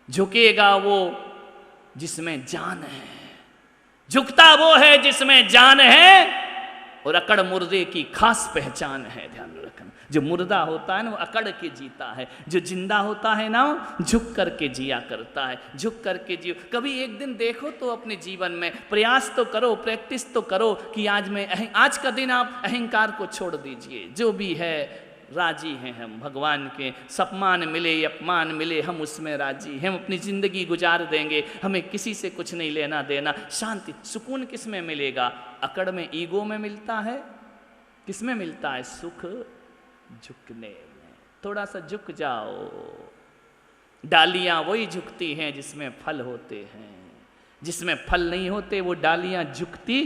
झुकेगा वो जिसमें जान है, झुकता वो है जिसमें जान है, और अकड़ मुर्दे की खास पहचान है। ध्यान रखना, जो मुर्दा होता है ना वो अकड़ के जीता है, जो जिंदा होता है ना झुक करके जिया करता है। झुक करके जियो। कभी एक दिन देखो तो अपने जीवन में प्रयास तो करो, प्रैक्टिस तो करो कि आज का दिन आप अहंकार को छोड़ दीजिए। जो भी है राजी हैं हम, भगवान के सम्मान मिले अपमान मिले हम उसमें राजी हैं। हम अपनी ज़िंदगी गुजार देंगे, हमें किसी से कुछ नहीं लेना देना। शांति सुकून किस में मिलेगा? अकड़ में, ईगो में मिलता है। किस में मिलता है सुख? झुकने में। थोड़ा सा झुक जाओ। डालियां वही झुकती हैं जिसमें फल होते हैं, जिसमें फल नहीं होते वो डालियां झुकती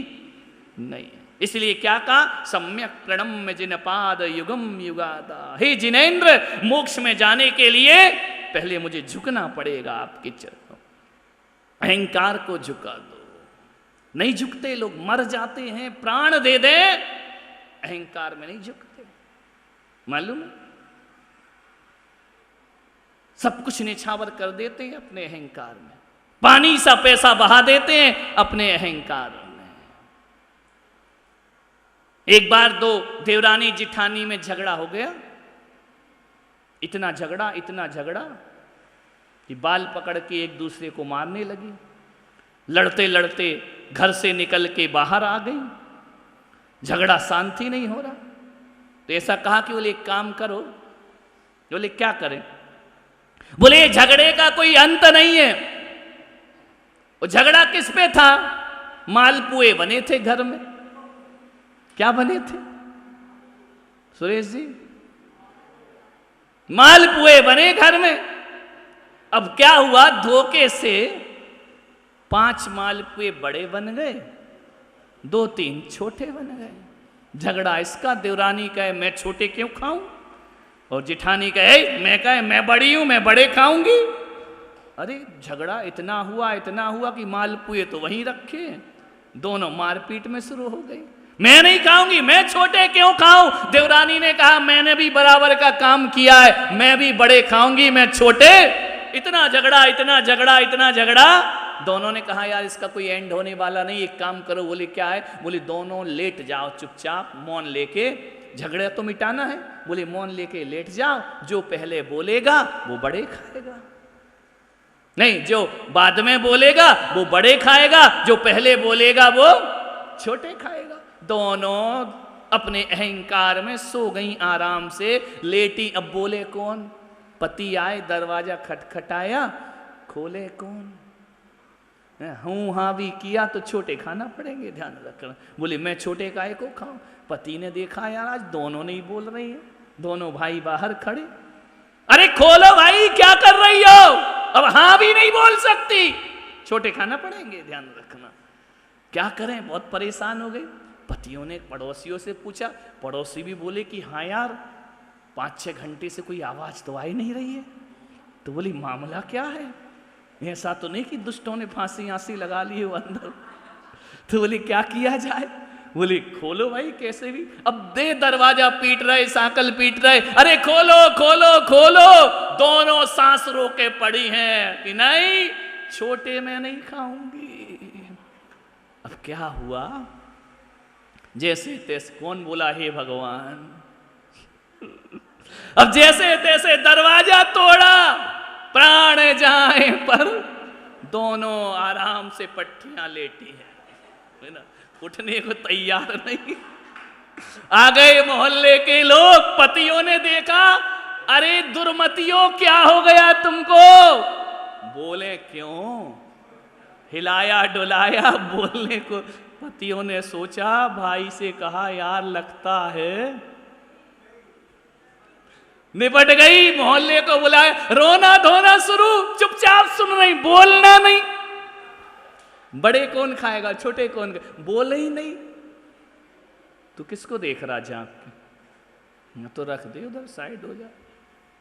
नहीं। इसलिए क्या कहा? सम्यक प्रणम्य जिन पाद युगम युगादा। हे जिनेंद्र, मोक्ष में जाने के लिए पहले मुझे झुकना पड़ेगा आपके चरणों। अहंकार को झुका दो। नहीं झुकते लोग, मर जाते हैं, प्राण दे दे, अहंकार में नहीं झुकते। मालूम है? सब कुछ निछावर कर देते हैं अपने अहंकार में, पानी सा पैसा बहा देते हैं अपने अहंकार में। एक बार दो देवरानी जिठानी में झगड़ा हो गया। इतना झगड़ा कि बाल पकड़ के एक दूसरे को मारने लगी। लड़ते लड़ते घर से निकल के बाहर आ गई। झगड़ा शांति नहीं हो रहा। तो ऐसा कहा कि बोले एक काम करो। बोले क्या करें? बोले झगड़े का कोई अंत नहीं है। वो झगड़ा किस पे था? मालपुए बने थे घर में। क्या बने थे सुरेश जी? मालपुए बने घर में। अब क्या हुआ? धोखे से 5 मालपुए बड़े बन गए, 2-3 छोटे बन गए। झगड़ा इसका, देवरानी कहे मैं छोटे क्यों खाऊं, और जिठानी कहे मैं बड़ी हूं, मैं बड़े खाऊंगी। अरे झगड़ा इतना हुआ कि मालपुए तो वहीं रखे, दोनों मारपीट में शुरू हो गई। मैं नहीं खाऊंगी, मैं छोटे क्यों खाऊं? देवरानी ने कहा मैंने भी बराबर का काम किया है, मैं भी बड़े खाऊंगी, मैं छोटे। इतना झगड़ा। दोनों ने कहा यार इसका कोई एंड होने वाला नहीं, एक काम करो। बोले क्या है? बोले दोनों लेट जाओ चुपचाप, मौन लेके। झगड़ा तो मिटाना है। बोले मौन लेके लेट जाओ, जो पहले बोलेगा वो बड़े खाएगा, नहीं जो बाद में बोलेगा वो बड़े खाएगा, जो पहले बोलेगा वो छोटे खाएगा। दोनों अपने अहंकार में सो गई आराम से, लेटी। अब बोले कौन? पति आए, दरवाजा खटखटाया, खोले कौन? हूं हाँ भी किया तो छोटे खाना पड़ेंगे, ध्यान रखना। बोले मैं छोटे काहे को खाऊं? पति ने देखा यार आज दोनों नहीं बोल रही है, दोनों भाई बाहर खड़े। अरे खोलो भाई, क्या कर रही हो? अब हाँ भी नहीं बोल सकती, छोटे खाना पड़ेंगे, ध्यान रखना। क्या करें? बहुत परेशान हो गई। पतियों ने पड़ोसियों से पूछा, पड़ोसी भी बोले कि हाँ यार 5-6 घंटे से कोई आवाज तो आई नहीं रही है। तो बोली मामला क्या है? ऐसा तो नहीं कि दुष्टों ने फांसी लगा ली हो अंदर? तो बोली क्या किया जाए? बोली खोलो भाई कैसे भी। अब दे दरवाजा पीट रहे, सांकल पीट रहे, अरे खोलो खोलो खोलो। दोनों सांस रोके पड़ी हैं कि नहीं छोटे मैं नहीं खाऊंगी। अब क्या हुआ? जैसे तैसे कौन बोला हे भगवान। अब जैसे तैसे दरवाजा तोड़ा, प्राण जाए पर दोनों आराम से पट्टियां लेटी है ना, उठने को तैयार नहीं। आ गए मोहल्ले के लोग। पतियों ने देखा, अरे दुर्मतियों क्या हो गया तुमको? बोले क्यों? हिलाया डुलाया बोलने को। पतियों ने सोचा, भाई से कहा यार लगता है निपट गई। मोहल्ले को बुलाया, रोना धोना शुरू। चुपचाप सुन रही, बोलना नहीं। बड़े कौन खाएगा, छोटे कौन? बोले ही नहीं। तू किसको देख रहा झांक के? तो रख दे उधर, साइड हो जा।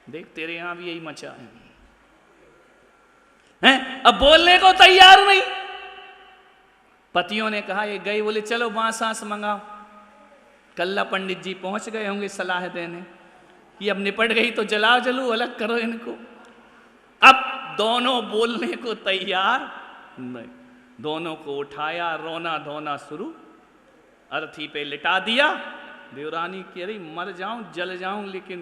देख तेरे यहां भी यही मचा है। अब बोलने को तैयार नहीं। पतियों ने कहा, ये गई। बोले चलो बांस आंस मंगाओ। कल्ला पंडित जी पहुंच गए होंगे सलाह देने कि अब निपट गई तो जलाओ, जलू अलग करो इनको। अब दोनों बोलने को तैयार नहीं। दोनों को उठाया, रोना धोना शुरू, अर्थी पे लिटा दिया। देवरानी कह रही मर जाऊं जल जाऊं लेकिन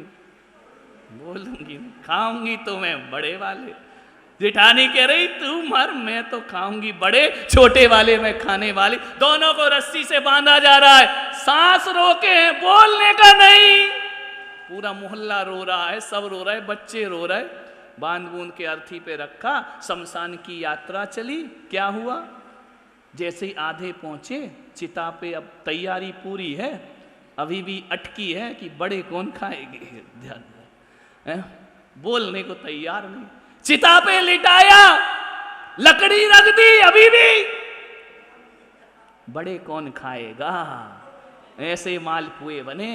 बोलूंगी नहीं, खाऊंगी तो मैं बड़े वाले। जेठानी कह रही तू मर, मैं तो खाऊंगी बड़े, छोटे वाले मैं खाने वाली। दोनों को रस्सी से बांधा जा रहा है, सांस रोके हैं, बोलने का नहीं। पूरा मोहल्ला रो रहा है, सब रो रहा है, बच्चे रो रहे। बांध बूंद के अर्थी पे रखा, शमशान की यात्रा चली। क्या हुआ, जैसे ही आधे पहुंचे चिता पे, अब तैयारी पूरी है, अभी भी अटकी है कि बड़े कौन खाएंगे। ध्यान है? बोलने को तैयार नहीं। चिता पे लिटाया, लकड़ी रख दी, अभी भी बड़े कौन खाएगा। ऐसे मालपुए बने,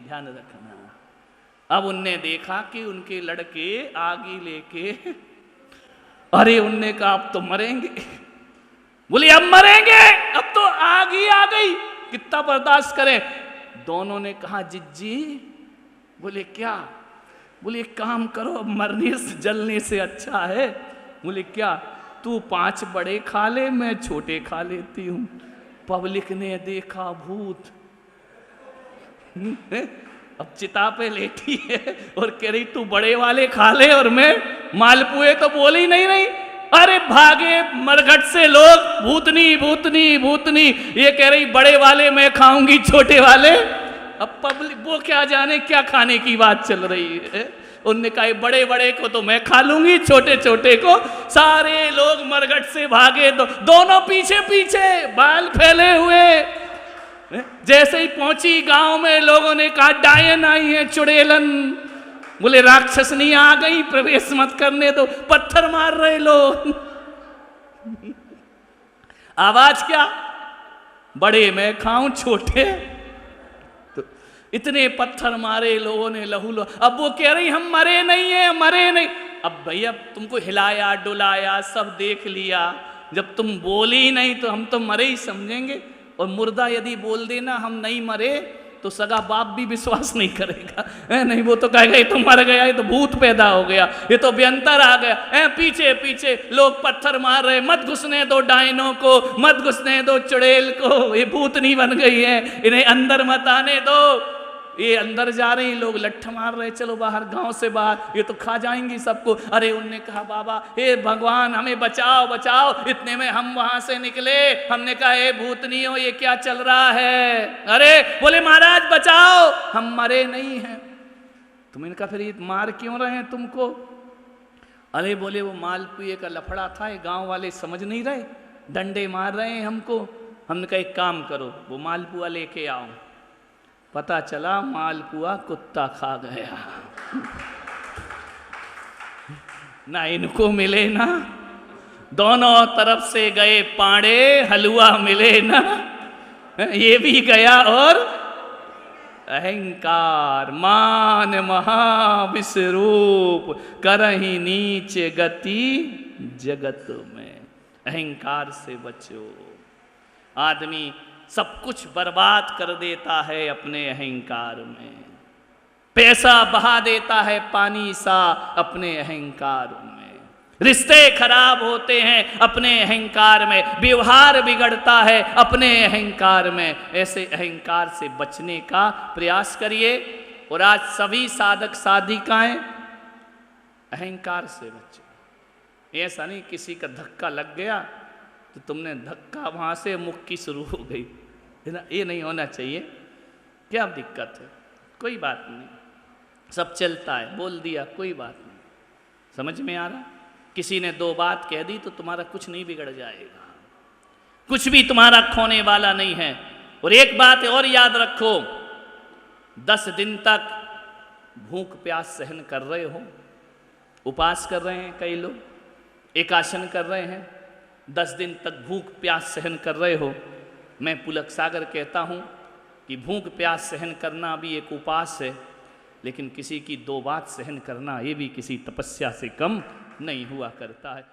ध्यान रखना। अब उनने देखा कि उनके लड़के आगे लेके, अरे उनने कहा अब तो मरेंगे। बोले अब मरेंगे, अब तो आग ही आ गई, कितना बर्दाश्त करें। दोनों ने कहा जिज्जी। बोले क्या। बोले एक काम करो, मरने से जलने से अच्छा है। बोले क्या। तू 5 बड़े खा ले, मैं छोटे खा लेती हूं। पब्लिक ने देखा भूत। अब चिता पे लेटी है और कह रही तू बड़े वाले खा ले और मैं मालपुए। तो बोली नहीं। अरे भागे मरघट से लोग, भूतनी भूतनी भूतनी। ये कह रही बड़े वाले मैं खाऊंगी, छोटे वाले। अब पब्लिक वो क्या जाने क्या खाने की बात चल रही है। उनने कहा बड़े बड़े को तो मैं खा लूंगी, छोटे छोटे को। सारे लोग मरघट से भागे, दोनों पीछे पीछे, बाल फैले हुए। जैसे ही पहुंची गांव में, लोगों ने कहा डायन आई है, चुड़ैलन। बोले राक्षसनी आ गई, प्रवेश मत करने दो। पत्थर मार रहे लोग। आवाज क्या, बड़े मैं खाऊं, छोटे। तो इतने पत्थर मारे लोगों ने, लहू लो। अब वो कह रही हम मरे नहीं है, मरे नहीं। अब भैया तुमको हिलाया डुलाया, सब देख लिया, जब तुम बोली नहीं तो हम तो मरे ही समझेंगे। और मुर्दा यदि बोल देना हम नहीं मरे तो सगा बाप भी विश्वास नहीं करेगा। नहीं, वो तो कहेगा ये तो मर गया, ये तो भूत पैदा हो गया, ये तो व्यंतर आ गया। पीछे पीछे लोग पत्थर मार रहे, मत घुसने दो डायनों को, मत घुसने दो चुड़ैल को, ये भूतनी बन गई है, इन्हें अंदर मत आने दो। ये अंदर जा रहे हैं, लोग लट्ठ मार रहे, चलो बाहर, गांव से बाहर, ये तो खा जाएंगी सबको। अरे उनने कहा बाबा हे भगवान हमें बचाओ बचाओ। इतने में हम वहां से निकले, हमने कहा हे भूतनियों ये क्या चल रहा है। अरे बोले महाराज बचाओ, हम मरे नहीं हैं। तुम इनका फिर ये मार क्यों रहे हैं तुमको। अरे बोले वो मालपुए का लफड़ा था, ये गाँव वाले समझ नहीं रहे, डंडे मार रहे हैं हमको। हमने कहा एक काम करो, वो मालपुआ लेके आओ। पता चला मालपुआ कुत्ता खा गया। ना इनको मिले ना, दोनों तरफ से गए पाड़े, हलवा मिले ना, ये भी गया। और अहंकार मान महाविश्वरूप, करहि नीच गति जगत में। अहंकार से बचो। आदमी सब कुछ बर्बाद कर देता है अपने अहंकार में, पैसा बहा देता है पानी सा अपने अहंकार में, रिश्ते खराब होते हैं अपने अहंकार में, व्यवहार बिगड़ता है अपने अहंकार में। ऐसे अहंकार से बचने का प्रयास करिए। और आज सभी साधक साधिकाएं अहंकार से बचे। ऐसा नहीं किसी का धक्का लग गया तो तुमने धक्का वहां से मुक्की शुरू हो गई, है ना, ये नहीं होना चाहिए। क्या दिक्कत है, कोई बात नहीं, सब चलता है, बोल दिया कोई बात नहीं। समझ में आ रहा, किसी ने 2 बात कह दी तो तुम्हारा कुछ नहीं बिगड़ जाएगा, कुछ भी तुम्हारा खोने वाला नहीं है। और एक बात और याद रखो, 10 दिन तक भूख प्यास सहन कर रहे हो, उपवास कर रहे हैं कई लोग, एकासन कर रहे हैं, 10 दिन तक भूख प्यास सहन कर रहे हो। मैं पुलक सागर कहता हूँ कि भूख प्यास सहन करना भी एक उपवास है, लेकिन किसी की 2 बात सहन करना ये भी किसी तपस्या से कम नहीं हुआ करता है।